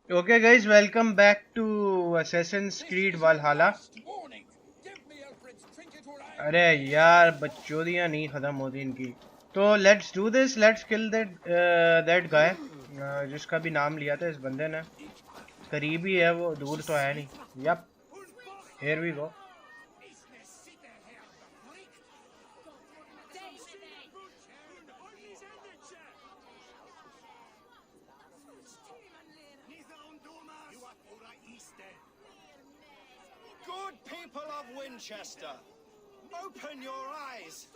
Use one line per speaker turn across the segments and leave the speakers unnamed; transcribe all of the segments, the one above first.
Okay, guys, welcome back to Assassin's Creed Valhalla. अरे यार बच्चोदियाँ नहीं खत्म होती इनकी. तो let's do this. Let's kill that guy जिसका भी नाम लिया था इस बंदे ने. करीबी है वो, दूर तो है नहीं. Yep, here we go.
Good people of Winchester, open your eyes.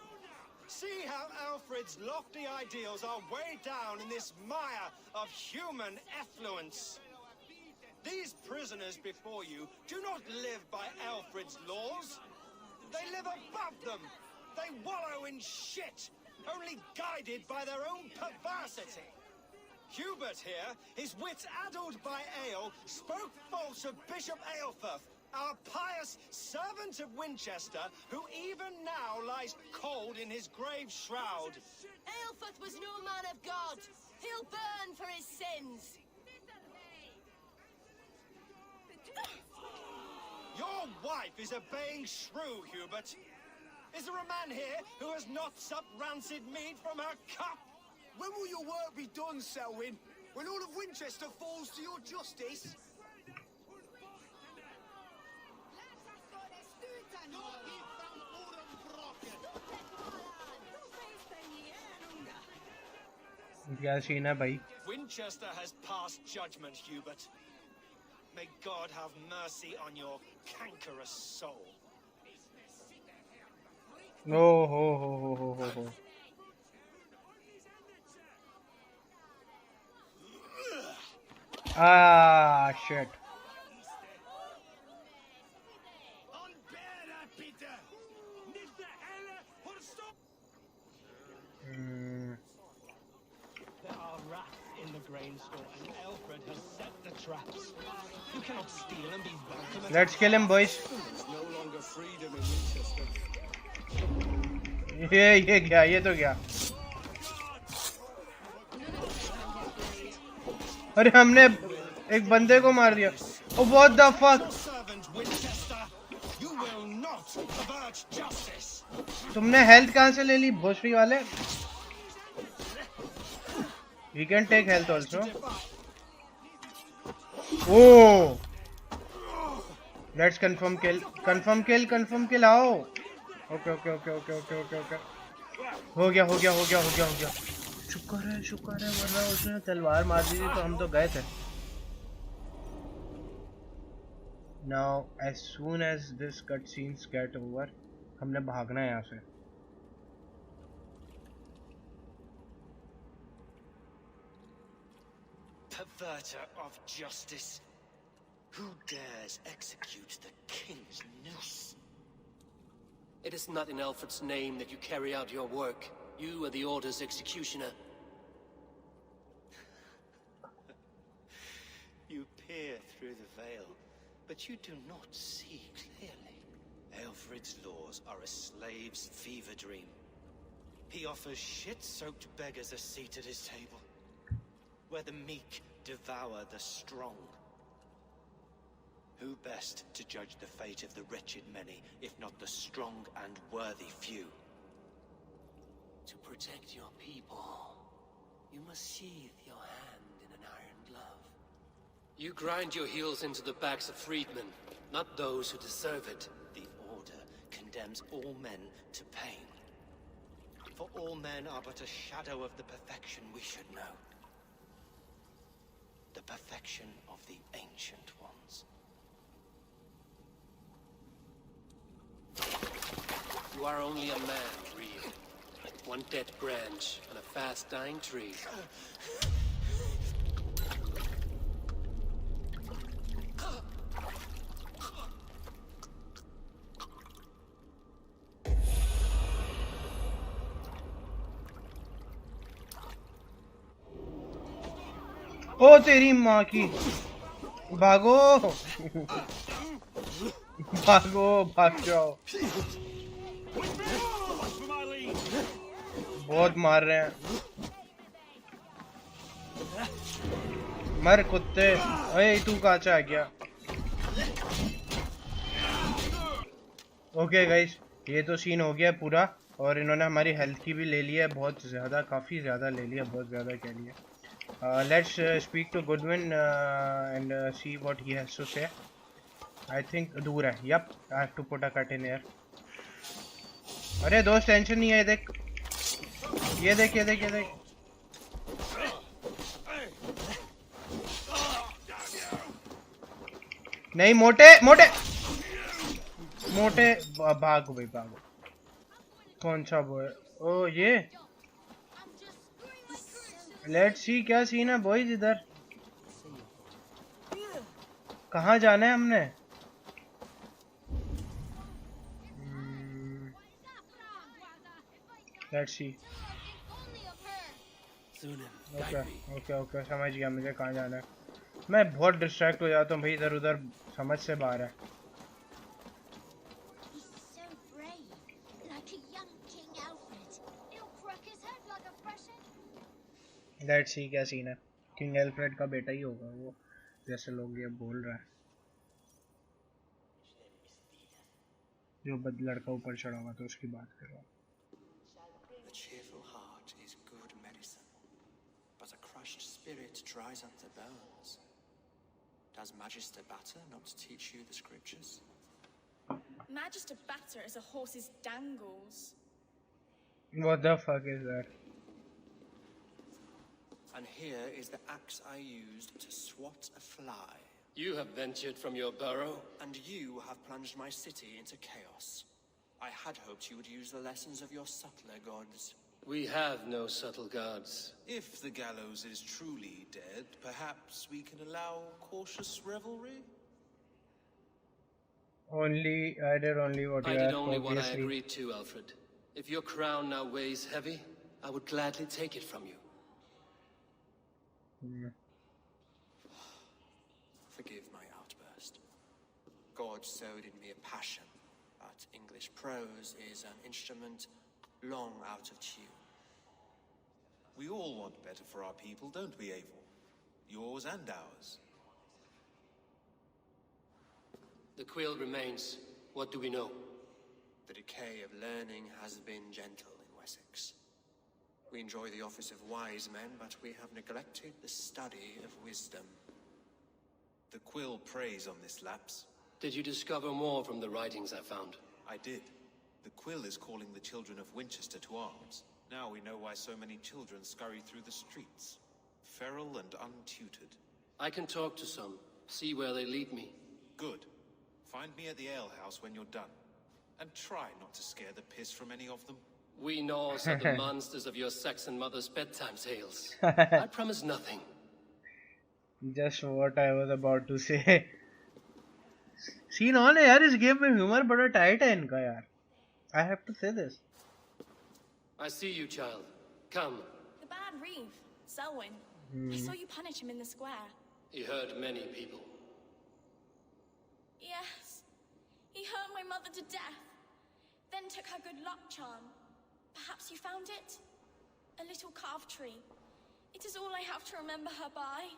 See how Alfred's lofty ideals are weighed down in this mire of human effluence. These prisoners before you do not live by Alfred's laws. They live above them. They wallow in shit, only guided by their own perversity. Hubert here, his wits addled by ale, spoke false of Bishop Eivor, our pious servant of Winchester, who even now lies cold in his grave shroud.
Eivor was no man of God. He'll burn for his sins.
Your wife is obeying shrew, Hubert. Is there a man here who has not supped rancid mead from her cup?
When will your work be done, Selwyn? When all of Winchester falls to your justice?
क्या scene है भाई?
Winchester has passed judgment, Hubert. May God have mercy on your cankerous soul.
Oh ho. Ah, shit.
There are rats in the grain store, and Alfred has set the traps. You cannot steal and be welcome.
Let's kill him, boys.
There's no longer freedom in Winchester.
ये क्या? ये तो क्या? अरे हमने एक बंदे को मार दिया. Oh, what the fuck? तुमने हेल्थ कहाँ से ले ली भोसड़ी वाले? We can take health also. Oh, let's confirm kill. Confirm kill. आओ. Okay. हो गया. शुक्र है वरना उसने तलवार मार दी थी तो हम तो गए थे. Now, as soon as this cutscenes get over, हमने भागना है यहाँ से.
Perverter of justice. Who dares execute the king's noose?
It is not in Alfred's name that you carry out your work. You are the Order's executioner.
You peer through the veil, but you do not see clearly. Alfred's laws are a slave's fever dream. He offers shit-soaked beggars a seat at his table, where the meek devour the strong. Who best to judge the fate of the wretched many, if not the strong and worthy few?
To protect your people, you must sheathe your hand in an iron glove. You grind your heels into the backs of freedmen, not those who deserve it.
The Order condemns all men to pain. For all men are but a shadow of the perfection we should know. The perfection of the Ancient Ones.
You are only a man, Creed. One dead branch on a fast-dying tree.
ओ तेरी माँ की. भागो. भाग जाओ. बहुत मार रहे हैं. मर कुत्ते। ओए तू कहाँ से आ गया? ओके गाइस, ये तो सीन हो गया पूरा और इन्होंने हमारी हेल्थ की भी ले लिया है, बहुत ज़्यादा, काफ़ी ज़्यादा ले लिया, बहुत ज़्यादा कह लिया। Let's speak to Goodwin and see what he has to say. I think दूर है। Yup, I have to put a cut in here. अरे दोस्त टेंशन नहीं है, देख ये देख ये देख ये देख। नहीं मोटे मोटे मोटे भागो भाई भागो। कौन सा बॉय? ओ ये लेट्स सी क्या सीन है बॉयज इधर। कहाँ जाना है हमने? Let's see. Okay okay okay समझ गया मुझे कहाँ जाना है। मैं बहुत डिस्ट्रैक्ट हो जाता हूँ भाई, इधर उधर समझ से बाहर है। लेट्स सी क्या सीन है। किंग एल्फ्रेड का बेटा ही होगा वो, जैसे लोग ये बोल रहा है, जो लड़का ऊपर चढ़ा हुआ था उसकी बात कर रहा हूँ।
A cheerful heart is good medicine, but a crushed spirit dries up the bones. Does Magister Batter not teach you the scriptures?
Magister Batter is a horse's dangles.
What the fuck is that?
And here is the axe I used to swat a fly.
You have ventured from your burrow.
And you have plunged my city into chaos. I had hoped you would use the lessons of your subtler gods.
We have no subtle gods.
If the gallows is truly dead, perhaps we can allow cautious revelry?
I did only what you
I did
asked,
only what I
obviously.
agreed to, Alfred. If your crown now weighs heavy, I would gladly take it from you.
Forgive my outburst. God sowed in me a passion, but English prose is an instrument long out of tune.
We all want better for our people, don't we, Eivor? Yours and ours.
The Quill remains. What do we know?
The decay of learning has been gentle in Wessex. We enjoy the office of wise men, but we have neglected the study of wisdom.
The Quill preys on this lapse.
Did you discover more from the writings I found?
I did. The Quill is calling the children of Winchester to arms. Now we know why so many children scurry through the streets, feral and untutored.
I can talk to some, see where they lead me.
Good. Find me at the alehouse when you're done. And try not to scare the piss from any of them.
We Norse are the monsters of your Saxon mother's bedtime tales. I promise nothing.
Just what I was about to say. Scene on है यार, इस game में humour बड़ा tight है इनका यार. I have to say this.
I see you, child. Come.
The bad reeve, Selwyn. I saw you punish him in the square.
He hurt many people.
Yes. He hurt my mother to death. Then took her good luck charm. Perhaps you found it? A little carved tree. It is all I have to remember her by.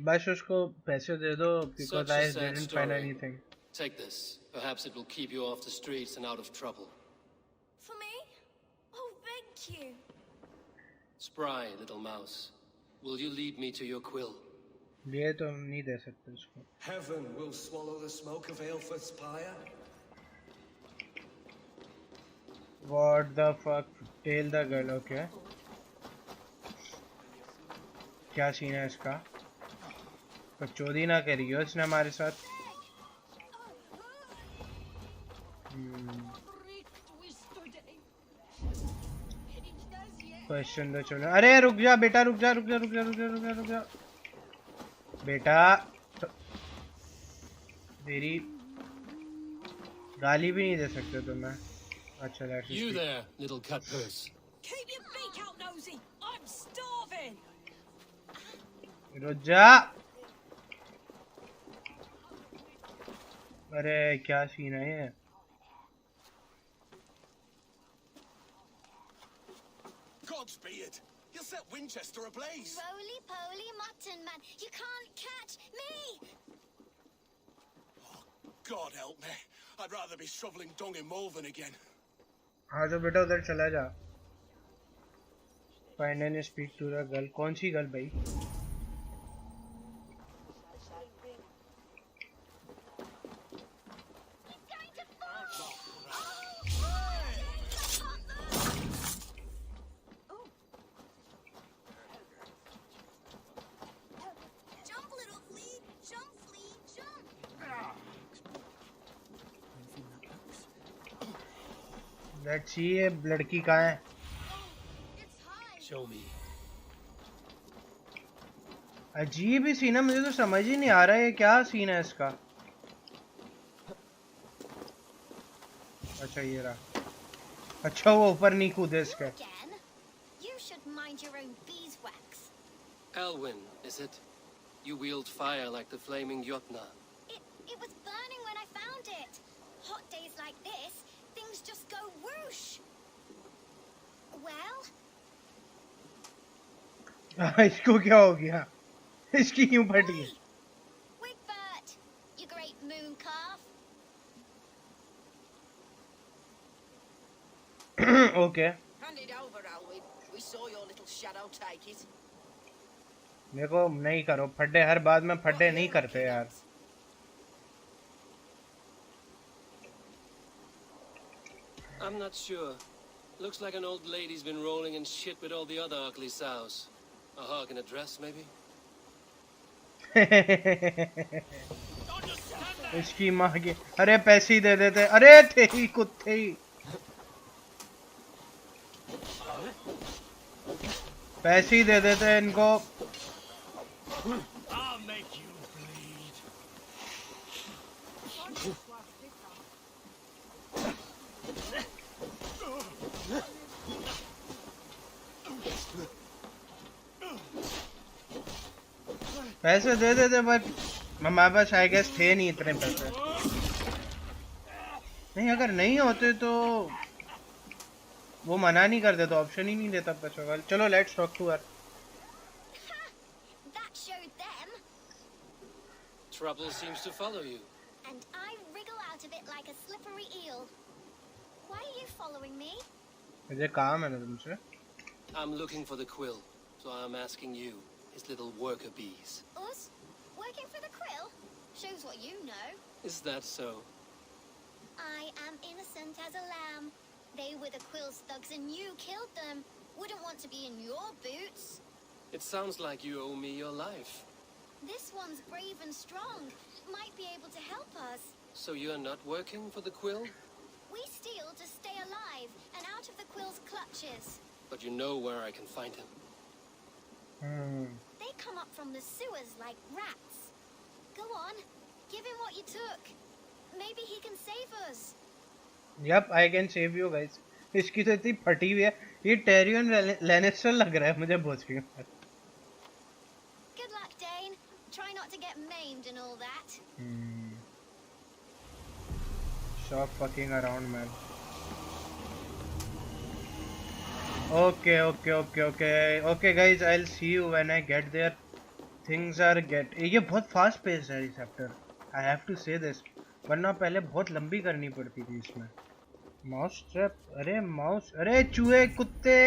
बस उसको पैसे दे दो, because I didn't find anything.
Take this. Perhaps it will keep you off the streets and out of trouble.
For me? Oh, thank you.
Spry, little mouse. Will you lead me to your Quill?
ये तो हम नहीं दे सकते उसको.
Heaven will swallow the smoke of Aelfred's pyre.
What the fuck? Tail the girl, okay. क्या scene है इसका? बकचोदी ना करियो इसने हमारे साथ. क्वेश्चन तो चलो. अरे रुक जा बेटा, रुक जा रुक जा रुक जा रुक जा रुक जा रुक जा बेटा. तेरी गाली भी नहीं दे सकते तुम्हें. अच्छा let's
You there, little cut purse.
Keep your beak out, nosy! I'm starving!
रुक जा. अरे क्या सीन है ये?
Gods be it! You'll set
Winchester ablaze.
Roly-poly mutton man, you can't catch me!
God help me. I'd rather be shoveling dung in Malvern again.
हाँ तो बेटा उधर चला जा. Finally speak to the girl. कौन सी girl भाई? Let's see ये लड़की कहाँ है?
Show me.
अजीब ही सीन है, मुझे तो समझ ही नहीं आ रहा है ये क्या सीन है इसका. अच्छा ये रहा. अच्छा वो ऊपर नहीं कूदे इसके.
You should mind your own beeswax.
Elwyn, is it? You wield fire like the flaming Jotna.
It was burning when I found it. Hot days like this, things just go whoosh. Well?
इसको क्या हो गया? इसकी क्यों फटी?
Wigbert, you great moon calf.
Okay.
Hand it over, Elwyn. We saw your little shadow take it.
देखो नहीं करो फड्डे, हर बात में फड्डे नहीं करते यार.
I'm not sure. Looks like an old lady's been rolling in shit with all the other ugly sows. A hog in a dress, maybe?
इसकी माँ की. अरे पैसे ही दे देते. अरे तेरी कुत्ते ही. पैसे ही दे देते इनको.
I'll make you bleed.
पैसे दे देते बट हमारे पास आई गेस थे नहीं इतने पैसे. नहीं अगर नहीं होते तो वो मना नहीं करते तो ऑप्शन ही नहीं देता पैसों का. चलो let's talk to her.
That showed them.
Trouble seems to follow you.
And I wriggle out of it like a slippery eel. Why are you following me?
मुझे काम है ना तुमसे.
I'm looking for the Quill, so I'm asking you, his little worker bees.
Us? Working for the Quill? Shows what you know.
Is that so?
I am innocent as a lamb. They were the Quill's thugs and you killed them. Wouldn't want to be in your boots.
It sounds like you owe me your life.
This one's brave and strong. Might be able to help us.
So you're not working for the Quill?
We steal to stay alive and out of the Quill's clutches.
But you know where I can find him.
They come up from the sewers like rats. Go on, give him what you took. Maybe he can save us.
Yep, I can save you guys. इसकी तो इतनी फटी हुई है. ये टेरियन Lannister लग रहा है मुझे बहुत ही.
Good luck, Dane. Try not to get maimed and all that.
Stop fucking around, man. Okay, guys. I'll see you when I get there. Things are ये बहुत fast paced है ये chapter. I have to say this. वरना पहले बहुत लंबी करनी पड़ती थी इसमें. Mouse trap. अरे mouse. अरे चूहे कुत्ते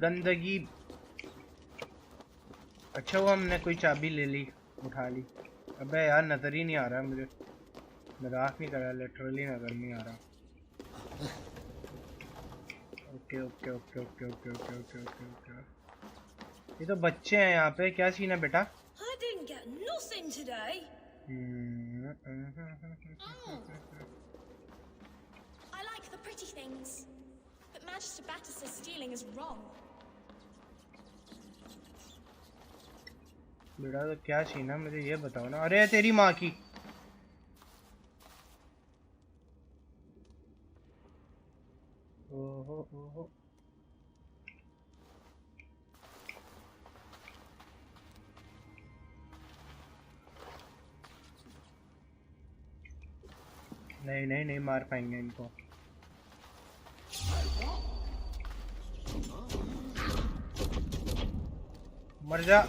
गंदगी. अच्छा वो हमने कोई चाबी ले ली, उठा ली. अबे यार नजर ही नहीं आ रहा है मुझे. मजाक नहीं कर रहा, लिटरली नजर नहीं आ रहा. ओके. ये तो बच्चे हैं यहाँ पे. क्या सीन है बेटा?
I didn't get nothing today. I like the pretty things, but Magister Batter says stealing is wrong.
बेटा तो क्या सीन है मुझे ये बताओ ना. अरे तेरी माँ की. ओहो. नहीं मार पाएंगे इनको. मर जा।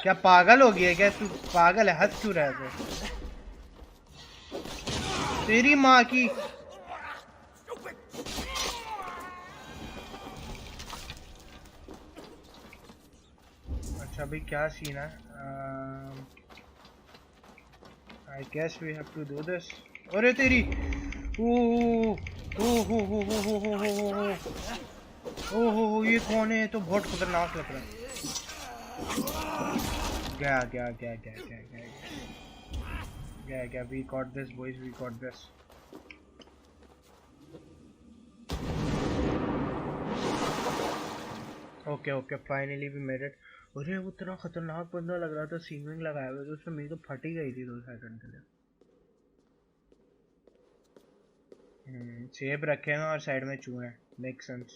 क्या पागल हो गया क्या तू? पागल है, हंस क्यों रहा है तू? तेरी माँ की। अच्छा अभी क्या सीन है? I guess we have to do this. अरे तेरी। ओह ये कौन है? तो बहुत खतरनाक लग रहा है। गया गया गया गया गया गया गया गया। We got this boys, we got this. Okay okay finally we made it. अरे वो इतना खतरनाक बंदा लग रहा था, सीमिंग लगाया हुआ तो उसमें मेरी तो फट ही गई थी 2 सेकंड के लिए। सेब रखे हैं और साइड में चूहे हैं। Make sense.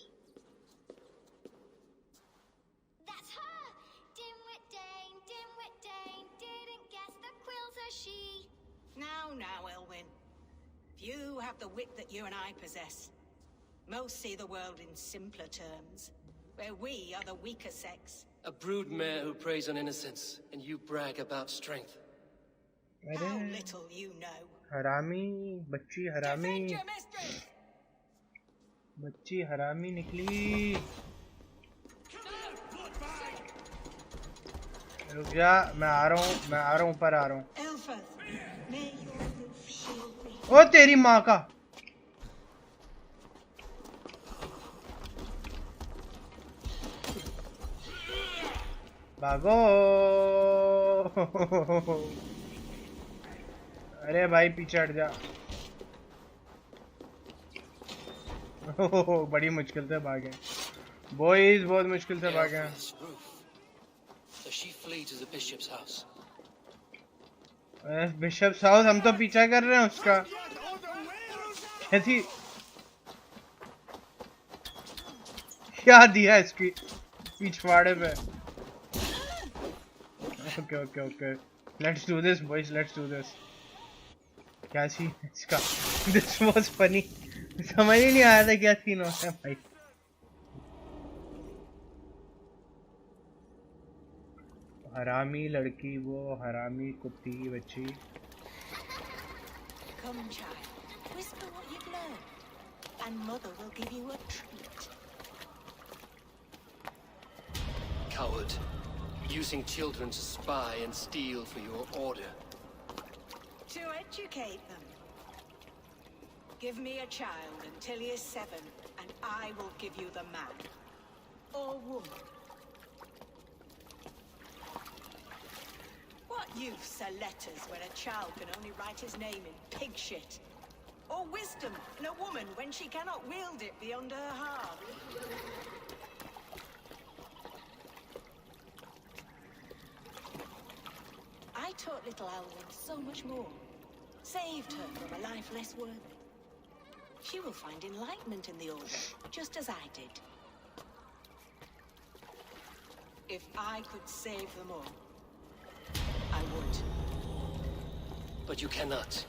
That's her! Dimwit Dane, didn't guess the Quill's a she.
Now, Elwyn. Few have the wit that you and I possess. Most see the world in simpler terms, where we are the weaker sex.
A broodmare who preys on innocence, and you brag about strength.
How little you know.
हरामी बच्ची, हरामी
Defend your mistress!
बच्ची हरामी निकली। रुक जा, मैं आ रहा हूँ, ऊपर आ रहा हूँ। ओ तेरी माँ का। भागो। अरे भाई पीछे हट जा। बड़ी मुश्किल से भागे बॉयज, बहुत मुश्किल से भागे। बिशप्स हाउस, हम तो पीछा कर रहे हैं उसका। कैसी क्या दिया इसकी पिछवाड़े पे। Okay okay okay let's do this boys, let's do this. क्या सीन है इसका? This was funny. समझ ही नहीं आया था क्या सीन होता है भाई। हरामी लड़की, वो हरामी कुत्ती की बच्ची।
Come, child. Whisper what you've learned, and Mother will give you a treat.
Coward. Using children to spy and steal for your order.
To educate them. Give me a child until he is 7, and I will give you the man. Or woman. What use are letters when a child can only write his name in pig shit? Or wisdom in a woman when she cannot wield it beyond her heart? I taught little Elwyn so much more. Saved her from a life less worthy. She will find enlightenment in the Order, just as I did. If I could save them all, I would.
But you cannot.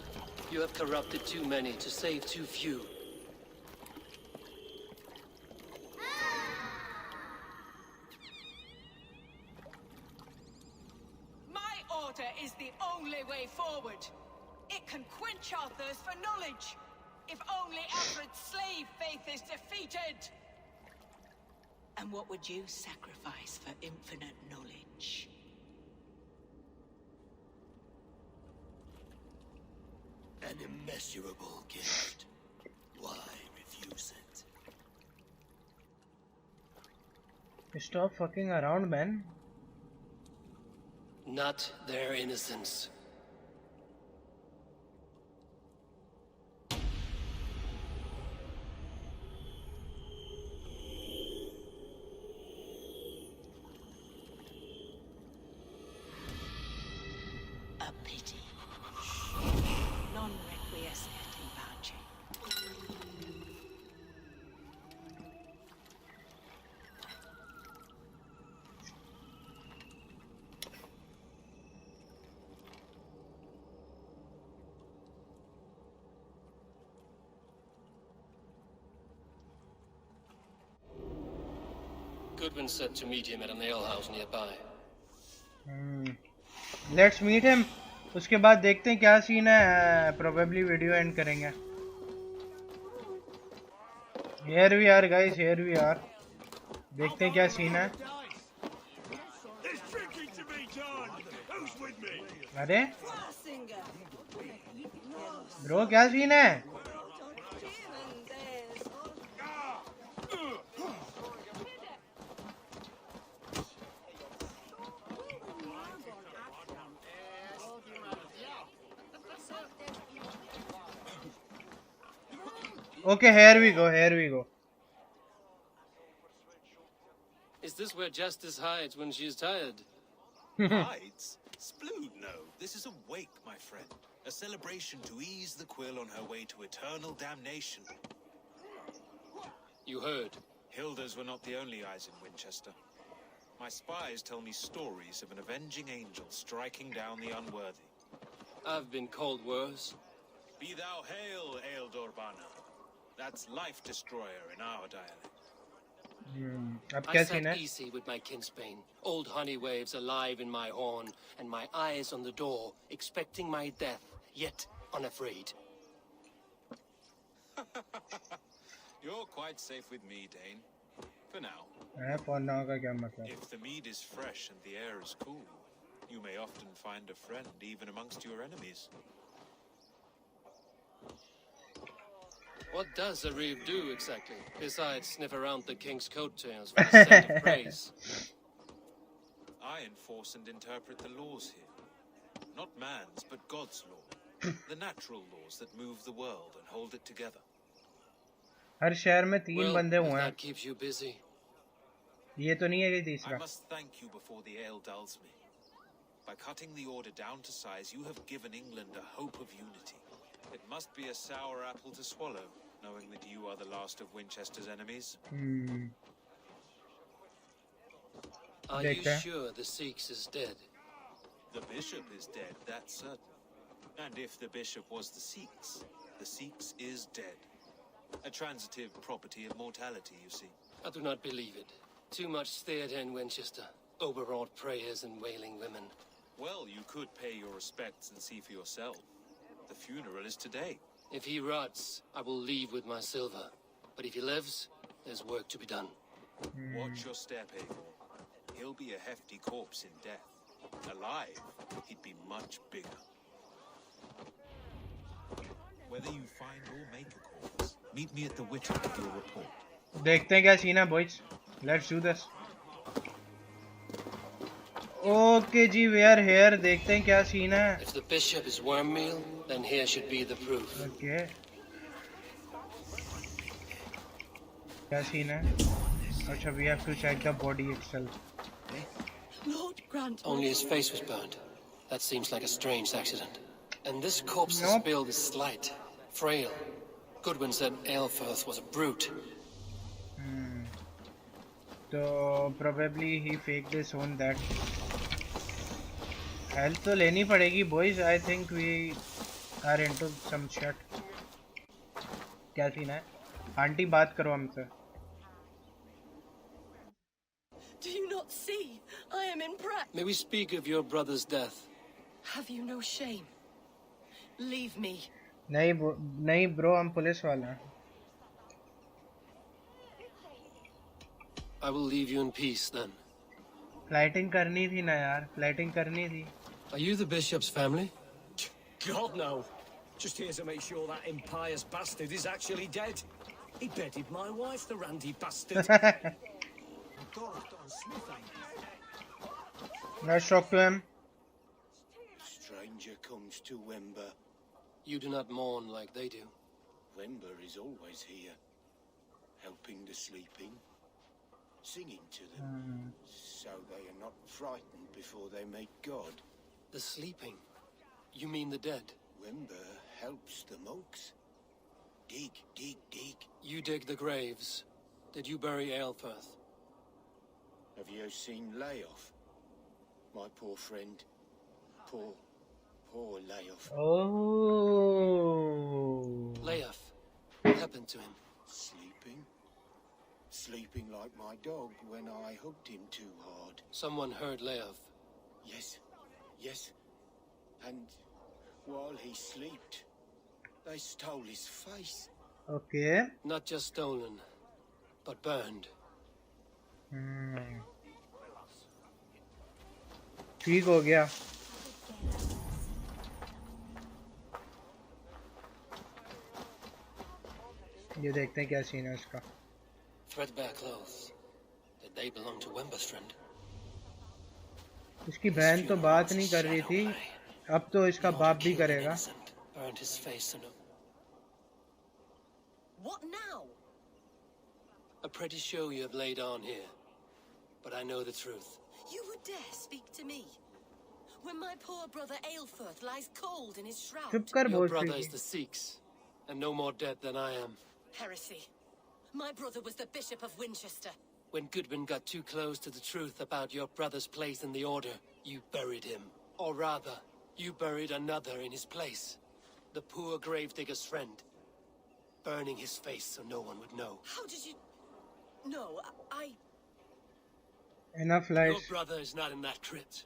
You have corrupted too many to save too few.
My order is the only way forward. It can quench our thirst for knowledge. If only Alfred's slave faith is defeated. And what would you sacrifice for infinite knowledge?
An immeasurable gift. Why refuse it?
Stop fucking around, man.
Not their innocence.
A pity. Non requiescat in pace.
Goodwin said to meet him at an alehouse nearby.
Let's meet him. उसके बाद देखते हैं क्या scene है. Probably video end करेंगे. Here we are guys, here we are. देखते हैं क्या सीन है. अरे ब्रो क्या सीन है. Okay, here we go, here we go.
Is this where Justice hides when she is tired?
Hides? Splood, no. This is a wake, my friend. A celebration to ease the Quill on her way to eternal damnation.
You heard.
Hilda's were not the only eyes in Winchester. My spies tell me stories of an avenging angel striking down the unworthy.
I've been called worse.
Be thou hail, Eildorbana. That's life destroyer in our dialect.
I sat easy with my kinsbane, old honey waves alive in my horn, and my eyes on the door, expecting my death, yet unafraid.
You're quite safe with me, Dane. For now. If the mead is fresh and the air is cool, you may often find a friend even amongst your enemies.
What does a reeve do exactly, besides sniff around the king's coattails for the scent of praise?
I enforce and interpret the laws here. Not man's, but God's law. The natural laws that move the world and hold it together.
हर शहर में 3 बंदे हुए हैं.
That keeps you busy.
ये तो नहीं है कि तीसरा.
I must thank you before the ale dulls me. By cutting the order down to size, you have given England a hope of unity. It must be a sour apple to swallow, knowing that you are the last of Winchester's enemies.
Are you sure the Sikhs is dead?
The bishop is dead, that's certain. And if the bishop was the Sikhs is dead. A transitive property of mortality, you see.
I do not believe it. Too much theatre in Winchester. Overwrought prayers and wailing women.
Well, you could pay your respects and see for yourself. The funeral is today.
If he rots, I will leave with my silver. But if he lives, there's work to be done.
Watch your step, Eivor. He'll be a hefty corpse in death. Alive, he'd be much bigger. Whether you find or make a corpse, meet me at the Whittle with your report.
देखते हैं क्या scene है boys. Let's do this. Okay ji, we are here. देखते हैं क्या scene है.
If the bishop is worm meal, then here should be the proof.
Okay. क्या scene है? अच्छा, we have to check the body itself.
Lord Grant.
Only his face was burned. That seems like a strange accident. And this corpse's build is slight, frail. Goodwin said Eilfor was a brute.
So probably he faked his own that. Health तो लेनी पड़ेगी boys. I think we are into some shit. क्या scene है? Aunty बात करो हमसे.
Do you not see? I am in practice.
May we speak of your brother's death?
Have you no shame? Leave me.
नहीं bro, हम police वाले हैं.
I will leave you in peace then.
Flighting करनी थी ना यार. Flighting करनी थी.
Are you the bishop's family?
God no. Just here to make sure that impious bastard is actually dead. He bedded my wife, the randy bastard.
Let's talk to him.
Stranger comes to Wember.
You do not mourn like they do.
Wember is always here, helping the sleeping, singing to them, so they are not frightened before they meet God.
The sleeping? You mean the dead?
Wember helps the monks. Dig, dig, dig.
You dig the graves. Did you bury Eilfor?
Have you seen Layoff? My poor friend. Poor Layoff.
Oh.
Layoff. What happened to him?
Sleeping. sleeping like my dog when I hugged him too hard.
Someone heard Leov.
Yes, yes. And while he slept, they stole his face.
Okay.
Not just stolen, but burned.
ठीक हो गया. ये देखते हैं क्या scene है इसका.
Threadbare clothes. Did they belong to Wemba's friend?
इसकी बहन तो बात नहीं कर रही थी. अब तो इसका बाप भी करेगा.
Burned his face in a...
What now?
A pretty show you have laid on here. But I know the truth.
You would dare speak to me? When my poor brother Eivor lies cold in his shroud.
चुप कर
Your
बोल
brother is
रही.
the Sikhs, and no more dead than I am.
Heresy. My brother was the Bishop of Winchester.
When Goodwin got too close to the truth about your brother's place in the Order, you buried him. Or rather, you buried another in his place. The poor gravedigger's friend. Burning his face so no one would know.
How did you... No, I...
Enough
Your
lies.
brother is not in that crypt.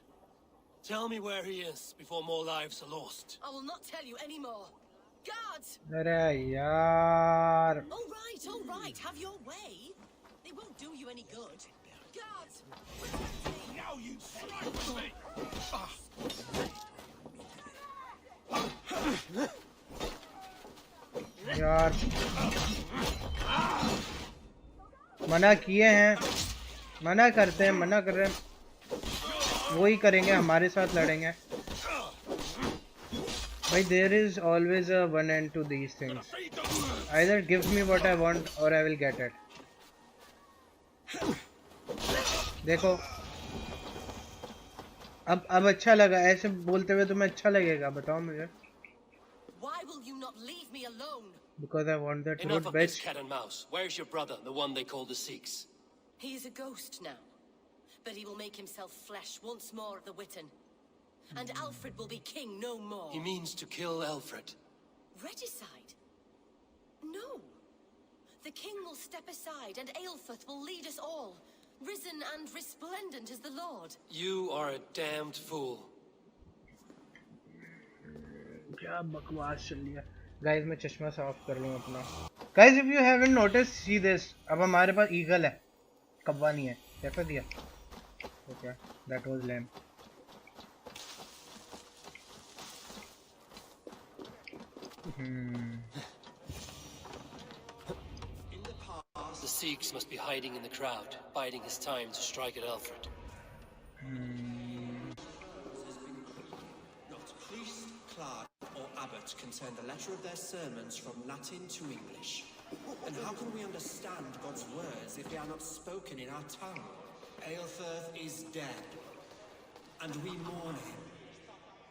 Tell me where he is before more lives are lost.
I will not tell you anymore. Guards!
अरे यार.
All right, have your way. They won't do you any good. Guards!
Now you strike me!
यार मना किए हैं. मना करते हैं, मना कर रहे हैं. वही करेंगे, हमारे साथ लड़ेंगे. भाई there is always a one end to these things. Either give me what I want or I will get it. देखो अब अच्छा लगा. ऐसे बोलते हुए तुम्हें अच्छा लगेगा? बताओ मुझे.
Why will you not leave me alone?
Because I want the
Enough
truth,
of this
bitch.
cat and mouse. Where's your brother, the one they call the Sikhs?
He is a ghost now, but he will make himself flesh once more of the Witten. And Alfred will be king no more.
He means to kill Alfred.
Regicide? No. The king will step aside and Aelfrith will lead us all, risen and resplendent as the Lord.
You are a damned fool.
क्या बकवास चल रही है. Guys मैं चश्मा साफ कर लूँ अपना. Guys if you haven't noticed, see this. अब हमारे पास ईगल है, कब्बा नहीं है. कैसा दिया? Okay, that was lame.
The Sikhs must be hiding in the crowd, biding his time to strike at Alfred.
Not priest, clerk, or abbot can send a letter of their sermons from Latin to English. And how can we understand God's words if they are not spoken in our tongue? Aelfirth is dead, and we mourn him.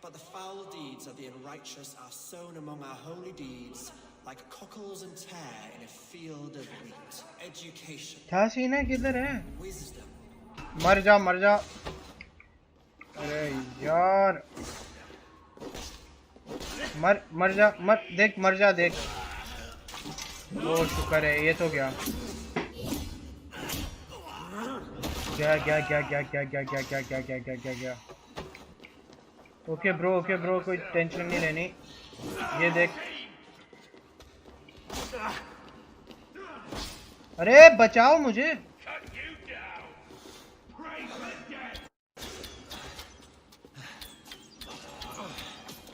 But the foul deeds of the unrighteous are sown among our holy deeds, like cockles and tare in a field of wheat. Education.
था scene है किधर है?
Wisdom.
मर जा मर जा. अरे यार मर जा. मर देख, मर जा देख. ओ शुक्र है. ये तो क्या क्या क्या क्या क्या क्या क्या क्या क्या क्या क्या क्या क्या क्या. ओके ब्रो कोई टेंशन नहीं लेनी. ये देख. अरे बचाओ मुझे.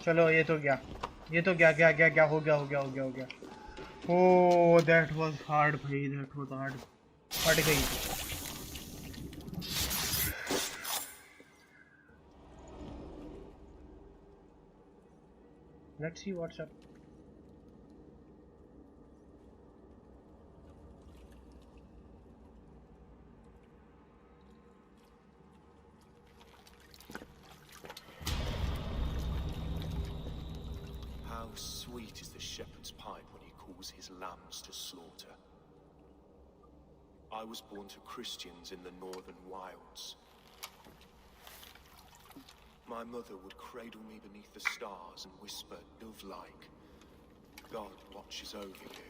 चलो ये तो क्या क्या हो गया. ओह दैट वाज हार्ड भाई. That was hard. फट गई. Let's see what's up.
How sweet is the shepherd's pipe when he calls his lambs to slaughter. I was born to Christians in the northern wilds. My mother would cradle me beneath the stars and whisper, dove-like, God watches over you.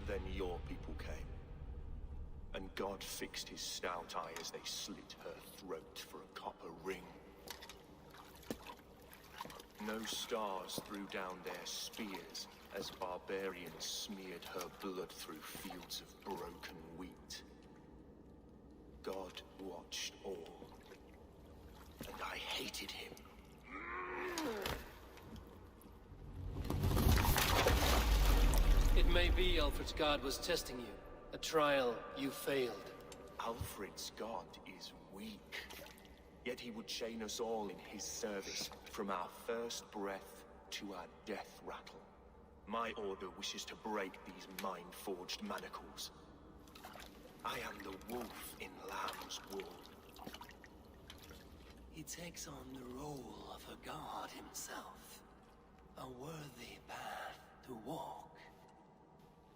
Then your people came. And God fixed his stout eye as they slit her throat for a copper ring. No stars threw down their spears as barbarians smeared her blood through fields of broken wheat. God watched all, and I hated him.
It may be Alfred's god was testing you. A trial you failed.
Alfred's god is weak. Yet he would chain us all in his service, from our first breath to our death rattle. My order wishes to break these mind-forged manacles. I am the wolf in lamb's wool.
He takes on the role of a god himself. A worthy path to walk.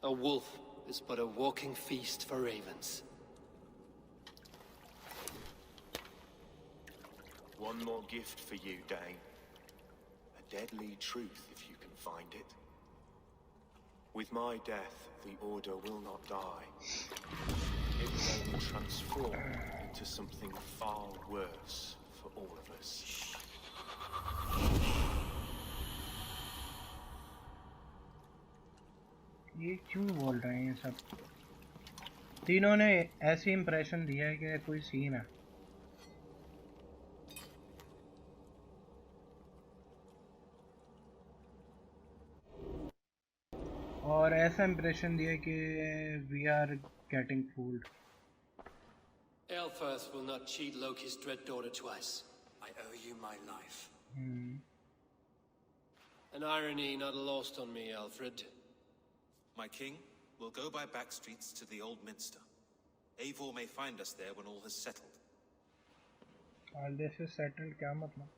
A wolf is but a walking feast for ravens.
One more gift for you, Dane. A deadly truth, if you can find it. With my death, the Order will not die. It will transform into something far worse for all of us.
ये क्यों बोल रहे हैं ये सब? तीनों ने ऐसी इंप्रेशन दिया है कि कोई सीन है. और ऐसा इंप्रेशन दिया कि we are getting fooled.
Eivor will not cheat Loki's dread daughter twice.
I owe you my life.
An irony not lost on me, Alfred.
My king, we'll go by back streets to the old minster. Eivor may find us there when all has settled.
All this is settled, क्या मतलब?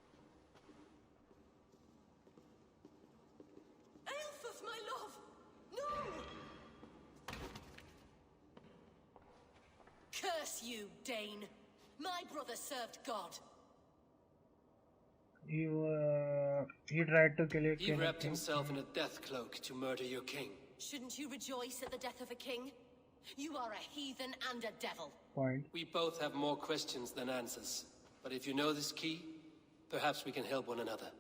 Eivor, my love! No! Curse you, Dane! My brother served God.
He tried to kill your king.
He wrapped himself in a death cloak to murder your king.
Shouldn't you rejoice at the death of a king? You are a heathen and a devil.
Point.
We both have more questions than answers. But if you know this key, perhaps we can help one another.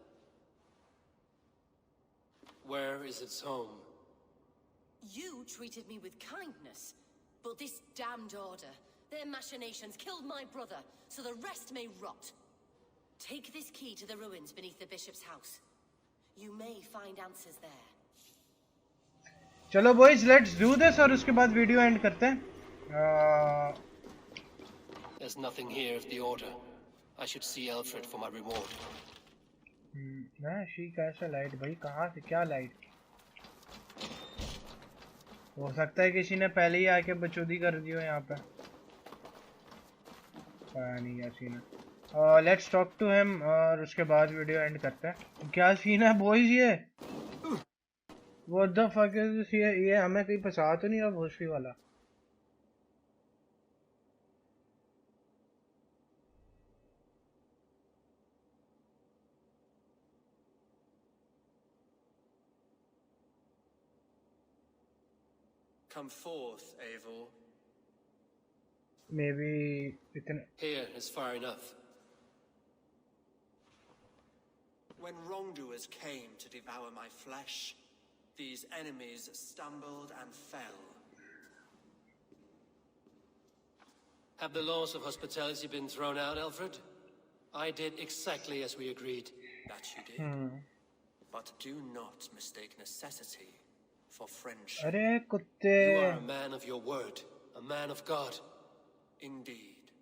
Where is its home?
You treated me with kindness, but this damned order, their machinations killed my brother, so the rest may rot. Take this key to the ruins beneath the bishop's house. You may find answers there.
चलो boys, let's do this और उसके बाद video and करते हैं.
There's nothing here of the order. I should see Alfred for my reward.
ना she कैसा light भाई, कहाँ से क्या लाइट? हो सकता है किसी ने पहले ही आके बचौदी कर दी हो यहाँ पे. पता नहीं क्या सीन है. लेट्स टॉक टू हिम और उसके बाद वीडियो एंड करते हैं. क्या सीन है बॉयज ये? What the fuck is this? ये हमें कहीं फंसा तो नहीं रहा भोसड़ी वाला?
Come forth, Eivor.
Maybe इतने.
Here is far enough.
When wrongdoers came to devour my flesh, these enemies stumbled and fell.
Have the laws of hospitality been thrown out, Alfred? I did exactly as we agreed.
That you did. But do not mistake necessity for friendship.
अरे कुत्ते.
You are a man of your word, a man of God.
Indeed.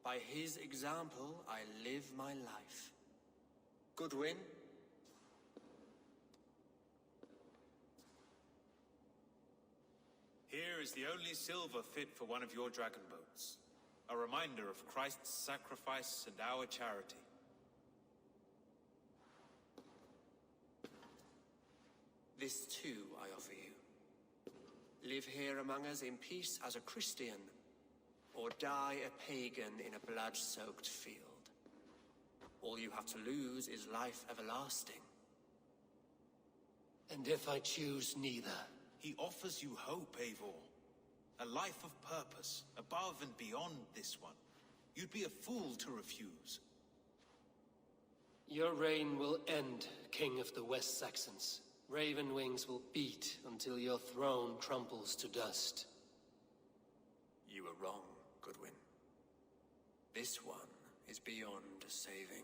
By his example, I live my life. Goodwin?
Here is the only silver fit for one of your dragon boats. A reminder of Christ's sacrifice and our charity.
This too I offer you. Live here among us in peace as a Christian, or die a pagan in a blood-soaked field. All you have to lose is life everlasting.
And if I choose neither?
He offers you hope, Eivor. A life of purpose, above and beyond this one. You'd be a fool to refuse.
Your reign will end, King of the West Saxons. Raven wings will beat until your throne tramples to dust.
You were wrong, Goodwin. This one is beyond saving.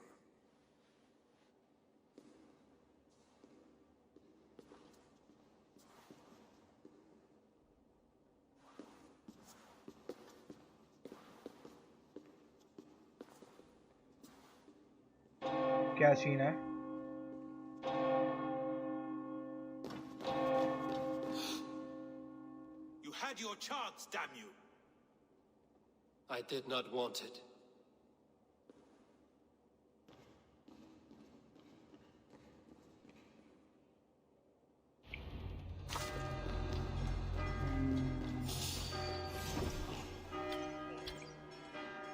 क्या scene है?
You had your chance, damn you!
I did not want it.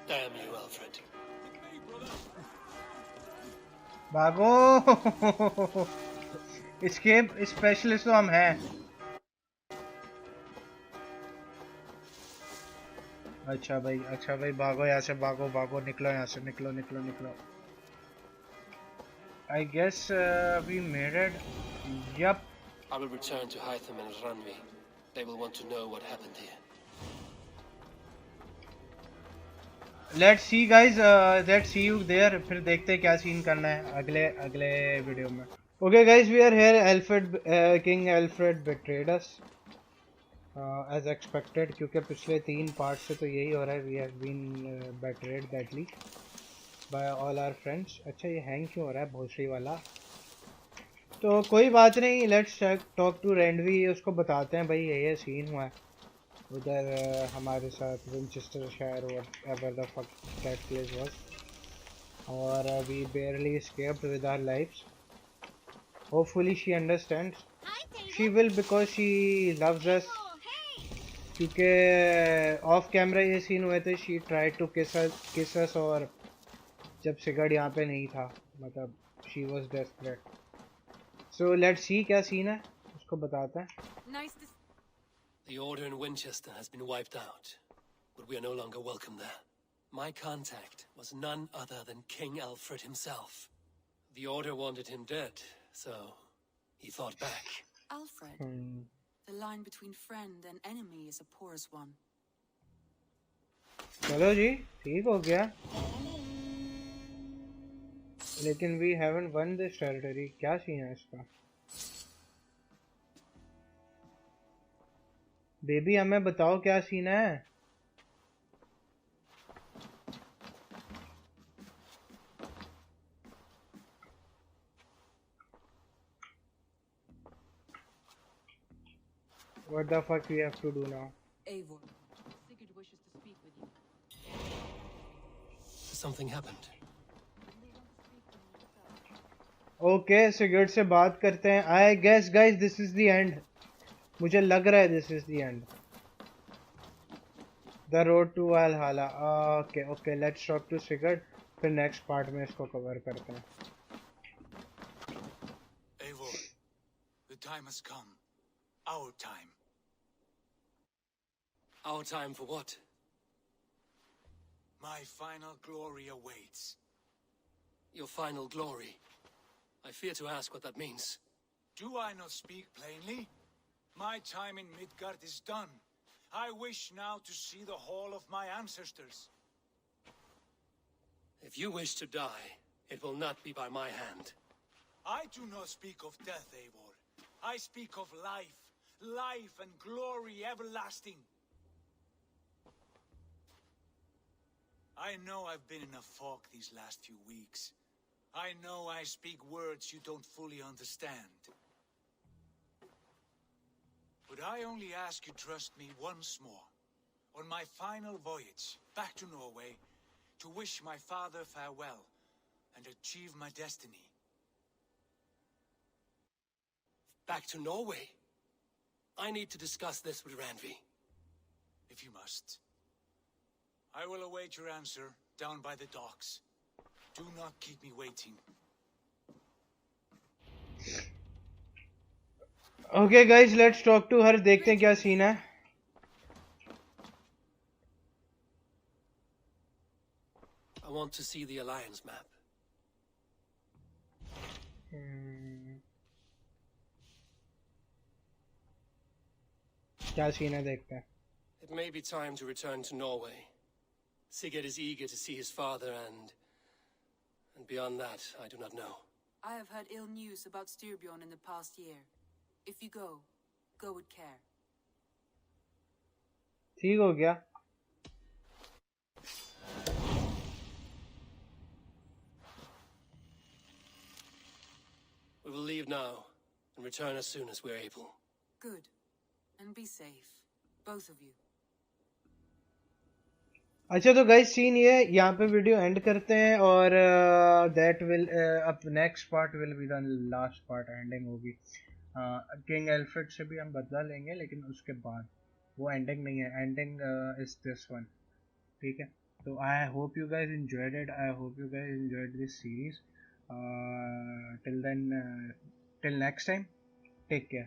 Damn you, Alfred.
भागो! Escape specialist तो हम हैं. अच्छा भाई भागो यहाँ से, भागो निकलो यहाँ से, निकलो. I guess we made it. Yup.
I will return to Hytham and Ranvi. They will want to know what happened here.
Let's see guys, let's see you there. फिर देखते हैं क्या सीन करना है अगले वीडियो में. Okay guys, we are here. King Alfred betrayed us as expected, क्योंकि पिछले 3 पार्ट से तो यही हो रहा है. We have been betrayed badly by all our friends. अच्छा ये हैंग क्यों हो रहा है भोसड़ी वाला? तो कोई बात नहीं, let's talk to Ranvi. उसको बताते हैं भाई ये सीन हुआ है उधर हमारे साथ विंचेस्टर शहर whatever the fuck that place was, और we barely escaped with our lives. Hopefully she understands. She will, because she loves us. क्योंकि off camera ये सीन हुए थे. She tried to kiss us और जब सिगरेट यहाँ पे नहीं था, मतलब she was desperate. So let's see क्या सीन है, उसको बताते हैं.
Nice to
The order in Winchester has been wiped out, but we are no longer welcome there. My contact was none other than King Alfred himself. The order wanted him dead, so he fought back.
Alfred, the line between friend and enemy is a porous one.
चलो जी, ठीक हो गया. लेकिन we haven't won this territory. क्या scene है इसका? Baby हमें बताओ क्या सीन है. What the fuck we have to do now?
Eivor, Sigurd wishes to speak with you.
Something happened.
Okay, Sigurd से बात करते हैं. I guess guys this is the end. मुझे लग रहा है this is the end. The road to Valhalla. Okay, let's talk to Sigurd. फिर next part में इसको cover करते हैं.
Eivor, the time has come. Our time.
Our time for what?
My final glory awaits.
Your final glory? I fear to ask what that means.
Do I not speak plainly? My time in Midgard is done. I wish now to see the hall of my ancestors.
If you wish to die, it will not be by my hand.
I do not speak of death, Eivor. I speak of life. Life and glory everlasting. I know I've been in a fog these last few weeks. I know I speak words you don't fully understand. But I only ask you trust me once more, on my final voyage back to Norway, to wish my father farewell and achieve my destiny.
Back to Norway? I need to discuss this with Ranvi.
If you must. I will await your answer down by the docks. Do not keep me waiting.
Okay guys, let's talk to her, देखते हैं क्या scene है.
I want to see the Alliance map.
क्या scene है देखते हैं.
It may be time to return to Norway. Sigurd is eager to see his father and beyond that, I do not know.
I have heard ill news about Styrbjorn in the past year. If you go with care.
ठीक हो गया.
We will leave now and return as soon as we're able.
Good. And be safe. Both of you.
अच्छा तो guys scene ये है, यहाँ पे video and करते हैं और दैट विल अब next part will be the last part, ending होगी. किंग एल्फ्रेड से भी हम बदला लेंगे लेकिन उसके बाद, वो एंडिंग नहीं है, एंडिंग इज दिस वन. ठीक है, तो I hope you guys enjoyed it, I hope you guys enjoyed this series. Till then, till next time, take care.